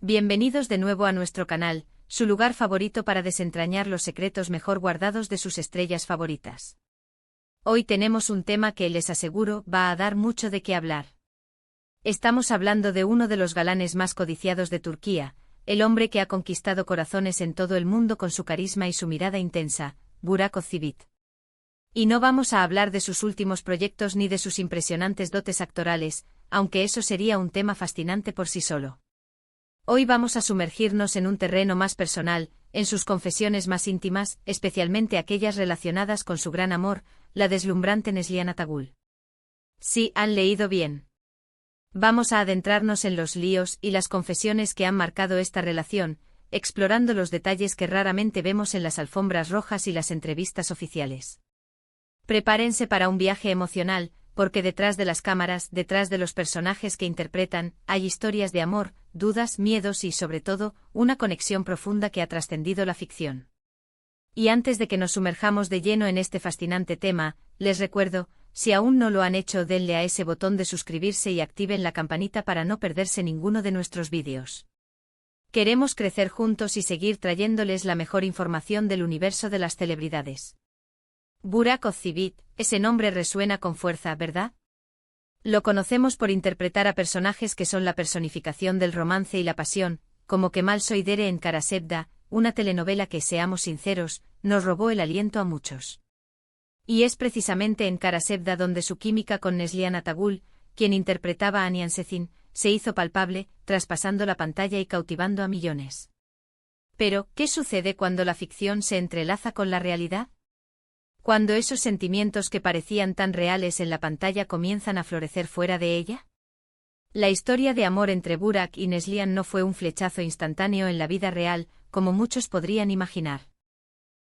Bienvenidos de nuevo a nuestro canal, su lugar favorito para desentrañar los secretos mejor guardados de sus estrellas favoritas. Hoy tenemos un tema que les aseguro va a dar mucho de qué hablar. Estamos hablando de uno de los galanes más codiciados de Turquía, el hombre que ha conquistado corazones en todo el mundo con su carisma y su mirada intensa, Burak Özçivit. Y no vamos a hablar de sus últimos proyectos ni de sus impresionantes dotes actorales, aunque eso sería un tema fascinante por sí solo. Hoy vamos a sumergirnos en un terreno más personal, en sus confesiones más íntimas, especialmente aquellas relacionadas con su gran amor, la deslumbrante Neslihan Atagül. Sí, han leído bien. Vamos a adentrarnos en los líos y las confesiones que han marcado esta relación, explorando los detalles que raramente vemos en las alfombras rojas y las entrevistas oficiales. Prepárense para un viaje emocional, porque detrás de las cámaras, detrás de los personajes que interpretan, hay historias de amor, dudas, miedos y, sobre todo, una conexión profunda que ha trascendido la ficción. Y antes de que nos sumerjamos de lleno en este fascinante tema, les recuerdo, si aún no lo han hecho, denle a ese botón de suscribirse y activen la campanita para no perderse ninguno de nuestros vídeos. Queremos crecer juntos y seguir trayéndoles la mejor información del universo de las celebridades. Burak Özçivit, ese nombre resuena con fuerza, ¿verdad? Lo conocemos por interpretar a personajes que son la personificación del romance y la pasión, como Kemal Soydere en Kara Sevda, una telenovela que, seamos sinceros, nos robó el aliento a muchos. Y es precisamente en Kara Sevda donde su química con Neslihan Atagül, quien interpretaba a Nihan Sezin, se hizo palpable, traspasando la pantalla y cautivando a millones. Pero, ¿qué sucede cuando la ficción se entrelaza con la realidad? Cuando esos sentimientos que parecían tan reales en la pantalla comienzan a florecer fuera de ella. La historia de amor entre Burak y Neslihan no fue un flechazo instantáneo en la vida real, como muchos podrían imaginar.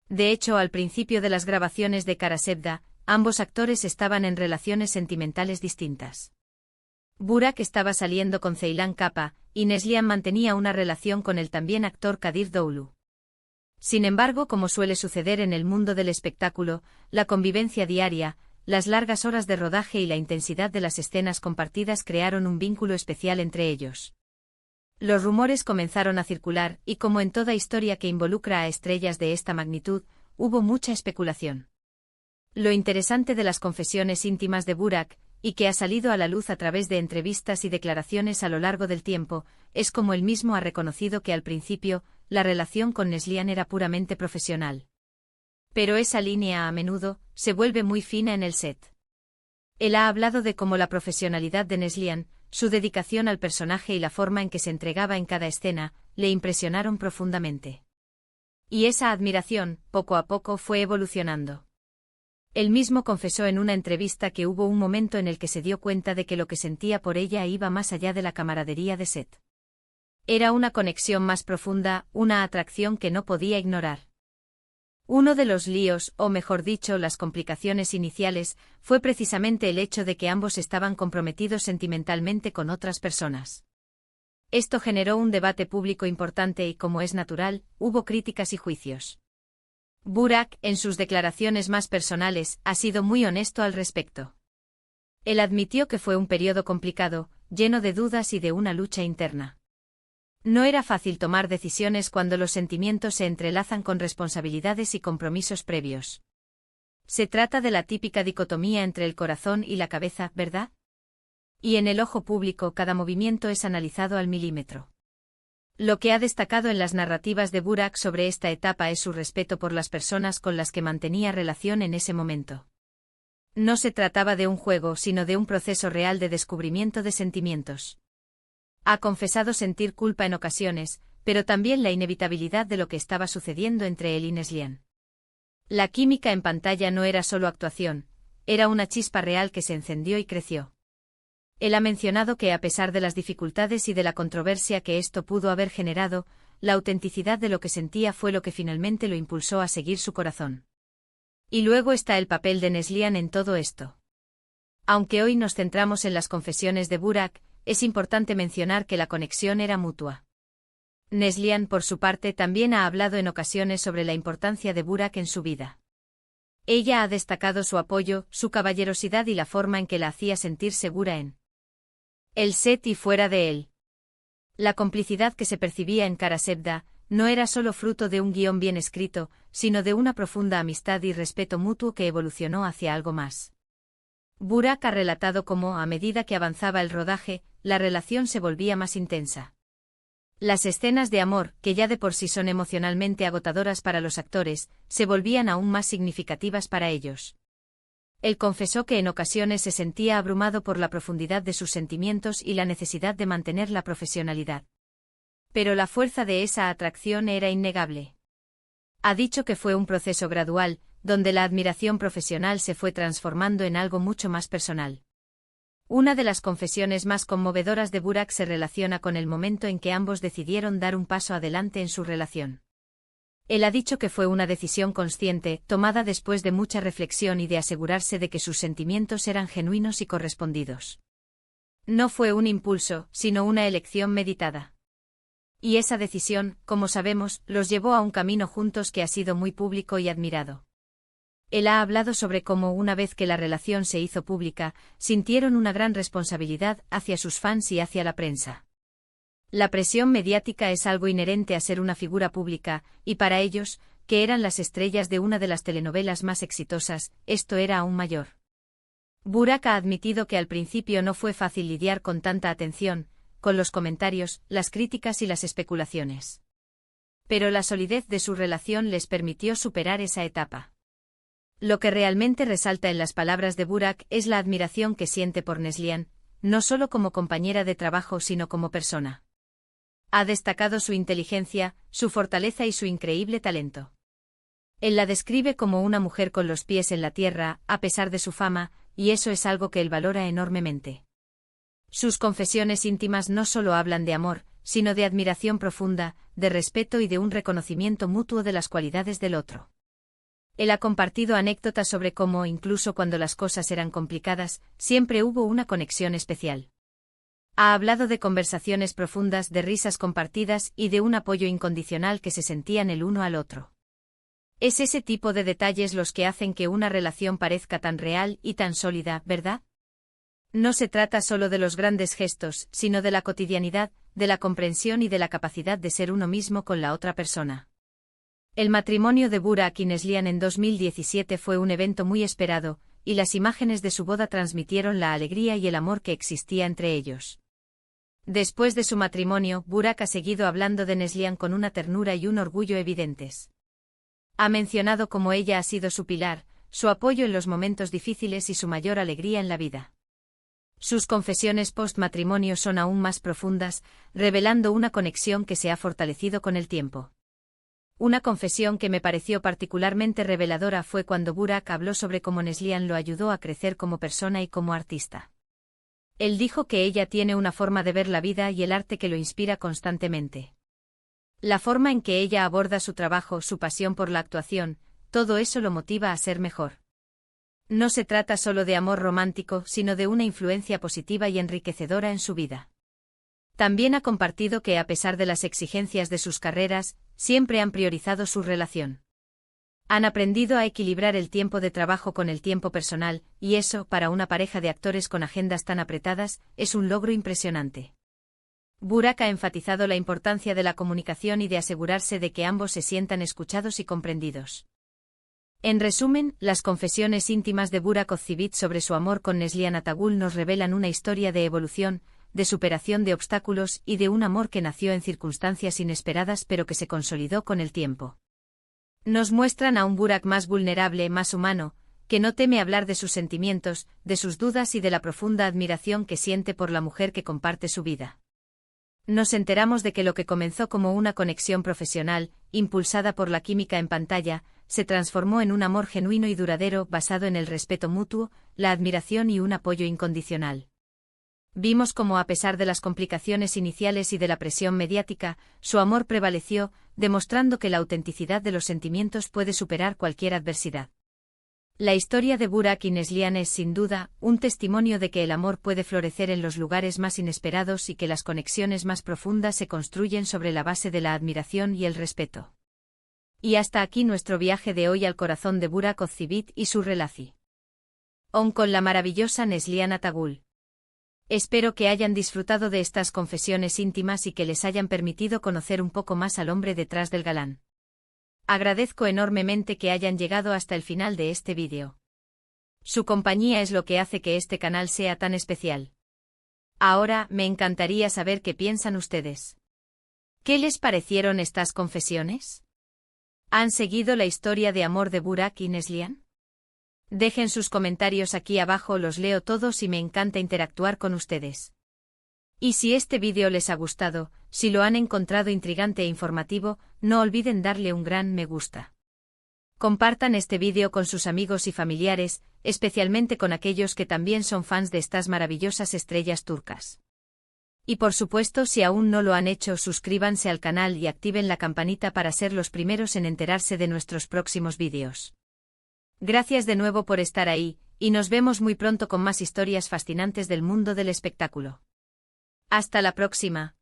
De hecho, al principio de las grabaciones de Kara Sevda, ambos actores estaban en relaciones sentimentales distintas. Burak estaba saliendo con Ceylan Capa, y Neslihan mantenía una relación con el también actor Kadir Doğulu. Sin embargo, como suele suceder en el mundo del espectáculo, la convivencia diaria, las largas horas de rodaje y la intensidad de las escenas compartidas crearon un vínculo especial entre ellos. Los rumores comenzaron a circular y, como en toda historia que involucra a estrellas de esta magnitud, hubo mucha especulación. Lo interesante de las confesiones íntimas de Burak, y que ha salido a la luz a través de entrevistas y declaraciones a lo largo del tiempo, es como él mismo ha reconocido que al principio, la relación con Neslihan era puramente profesional. Pero esa línea a menudo se vuelve muy fina en el set. Él ha hablado de cómo la profesionalidad de Neslihan, su dedicación al personaje y la forma en que se entregaba en cada escena, le impresionaron profundamente. Y esa admiración, poco a poco, fue evolucionando. Él mismo confesó en una entrevista que hubo un momento en el que se dio cuenta de que lo que sentía por ella iba más allá de la camaradería de set. Era una conexión más profunda, una atracción que no podía ignorar. Uno de los líos, o mejor dicho, las complicaciones iniciales, fue precisamente el hecho de que ambos estaban comprometidos sentimentalmente con otras personas. Esto generó un debate público importante y, como es natural, hubo críticas y juicios. Burak, en sus declaraciones más personales, ha sido muy honesto al respecto. Él admitió que fue un periodo complicado, lleno de dudas y de una lucha interna. No era fácil tomar decisiones cuando los sentimientos se entrelazan con responsabilidades y compromisos previos. Se trata de la típica dicotomía entre el corazón y la cabeza, ¿verdad? Y en el ojo público cada movimiento es analizado al milímetro. Lo que ha destacado en las narrativas de Burak sobre esta etapa es su respeto por las personas con las que mantenía relación en ese momento. No se trataba de un juego, sino de un proceso real de descubrimiento de sentimientos. Ha confesado sentir culpa en ocasiones, pero también la inevitabilidad de lo que estaba sucediendo entre él y Neslihan. La química en pantalla no era solo actuación, era una chispa real que se encendió y creció. Él ha mencionado que, a pesar de las dificultades y de la controversia que esto pudo haber generado, la autenticidad de lo que sentía fue lo que finalmente lo impulsó a seguir su corazón. Y luego está el papel de Neslihan en todo esto. Aunque hoy nos centramos en las confesiones de Burak, es importante mencionar que la conexión era mutua. Neslihan, por su parte, también ha hablado en ocasiones sobre la importancia de Burak en su vida. Ella ha destacado su apoyo, su caballerosidad y la forma en que la hacía sentir segura en el set y fuera de él. La complicidad que se percibía en Karasevda no era solo fruto de un guión bien escrito, sino de una profunda amistad y respeto mutuo que evolucionó hacia algo más. Burak ha relatado cómo, a medida que avanzaba el rodaje, la relación se volvía más intensa. Las escenas de amor, que ya de por sí son emocionalmente agotadoras para los actores, se volvían aún más significativas para ellos. Él confesó que en ocasiones se sentía abrumado por la profundidad de sus sentimientos y la necesidad de mantener la profesionalidad. Pero la fuerza de esa atracción era innegable. Ha dicho que fue un proceso gradual, donde la admiración profesional se fue transformando en algo mucho más personal. Una de las confesiones más conmovedoras de Burak se relaciona con el momento en que ambos decidieron dar un paso adelante en su relación. Él ha dicho que fue una decisión consciente, tomada después de mucha reflexión y de asegurarse de que sus sentimientos eran genuinos y correspondidos. No fue un impulso, sino una elección meditada. Y esa decisión, como sabemos, los llevó a un camino juntos que ha sido muy público y admirado. Él ha hablado sobre cómo una vez que la relación se hizo pública, sintieron una gran responsabilidad hacia sus fans y hacia la prensa. La presión mediática es algo inherente a ser una figura pública, y para ellos, que eran las estrellas de una de las telenovelas más exitosas, esto era aún mayor. Burak ha admitido que al principio no fue fácil lidiar con tanta atención, con los comentarios, las críticas y las especulaciones. Pero la solidez de su relación les permitió superar esa etapa. Lo que realmente resalta en las palabras de Burak es la admiración que siente por Neslihan, no solo como compañera de trabajo sino como persona. Ha destacado su inteligencia, su fortaleza y su increíble talento. Él la describe como una mujer con los pies en la tierra, a pesar de su fama, y eso es algo que él valora enormemente. Sus confesiones íntimas no solo hablan de amor, sino de admiración profunda, de respeto y de un reconocimiento mutuo de las cualidades del otro. Él ha compartido anécdotas sobre cómo, incluso cuando las cosas eran complicadas, siempre hubo una conexión especial. Ha hablado de conversaciones profundas, de risas compartidas y de un apoyo incondicional que se sentían el uno al otro. Es ese tipo de detalles los que hacen que una relación parezca tan real y tan sólida, ¿verdad? No se trata solo de los grandes gestos, sino de la cotidianidad, de la comprensión y de la capacidad de ser uno mismo con la otra persona. El matrimonio de Burak y Neslihan en 2017 fue un evento muy esperado, y las imágenes de su boda transmitieron la alegría y el amor que existía entre ellos. Después de su matrimonio, Burak ha seguido hablando de Neslihan con una ternura y un orgullo evidentes. Ha mencionado cómo ella ha sido su pilar, su apoyo en los momentos difíciles y su mayor alegría en la vida. Sus confesiones post-matrimonio son aún más profundas, revelando una conexión que se ha fortalecido con el tiempo. Una confesión que me pareció particularmente reveladora fue cuando Burak habló sobre cómo Neslihan lo ayudó a crecer como persona y como artista. Él dijo que ella tiene una forma de ver la vida y el arte que lo inspira constantemente. La forma en que ella aborda su trabajo, su pasión por la actuación, todo eso lo motiva a ser mejor. No se trata solo de amor romántico, sino de una influencia positiva y enriquecedora en su vida. También ha compartido que a pesar de las exigencias de sus carreras, siempre han priorizado su relación. Han aprendido a equilibrar el tiempo de trabajo con el tiempo personal, y eso, para una pareja de actores con agendas tan apretadas, es un logro impresionante. Burak ha enfatizado la importancia de la comunicación y de asegurarse de que ambos se sientan escuchados y comprendidos. En resumen, las confesiones íntimas de Burak Ozcevic sobre su amor con Neslihan Atagul nos revelan una historia de evolución, de superación de obstáculos y de un amor que nació en circunstancias inesperadas pero que se consolidó con el tiempo. Nos muestran a un Burak más vulnerable, más humano, que no teme hablar de sus sentimientos, de sus dudas y de la profunda admiración que siente por la mujer que comparte su vida. Nos enteramos de que lo que comenzó como una conexión profesional, impulsada por la química en pantalla, se transformó en un amor genuino y duradero basado en el respeto mutuo, la admiración y un apoyo incondicional. Vimos cómo a pesar de las complicaciones iniciales y de la presión mediática, su amor prevaleció, demostrando que la autenticidad de los sentimientos puede superar cualquier adversidad. La historia de Burak y Neslihan es sin duda un testimonio de que el amor puede florecer en los lugares más inesperados y que las conexiones más profundas se construyen sobre la base de la admiración y el respeto. Y hasta aquí nuestro viaje de hoy al corazón de Burak Ozcevic y su relación con la maravillosa Neslihan Atagul. Espero que hayan disfrutado de estas confesiones íntimas y que les hayan permitido conocer un poco más al hombre detrás del galán. Agradezco enormemente que hayan llegado hasta el final de este vídeo. Su compañía es lo que hace que este canal sea tan especial. Ahora, me encantaría saber qué piensan ustedes. ¿Qué les parecieron estas confesiones? ¿Han seguido la historia de amor de Burak y Neslihan? Dejen sus comentarios aquí abajo, los leo todos y me encanta interactuar con ustedes. Y si este vídeo les ha gustado, si lo han encontrado intrigante e informativo, no olviden darle un gran me gusta. Compartan este vídeo con sus amigos y familiares, especialmente con aquellos que también son fans de estas maravillosas estrellas turcas. Y por supuesto, si aún no lo han hecho, suscríbanse al canal y activen la campanita para ser los primeros en enterarse de nuestros próximos vídeos. Gracias de nuevo por estar ahí, y nos vemos muy pronto con más historias fascinantes del mundo del espectáculo. Hasta la próxima.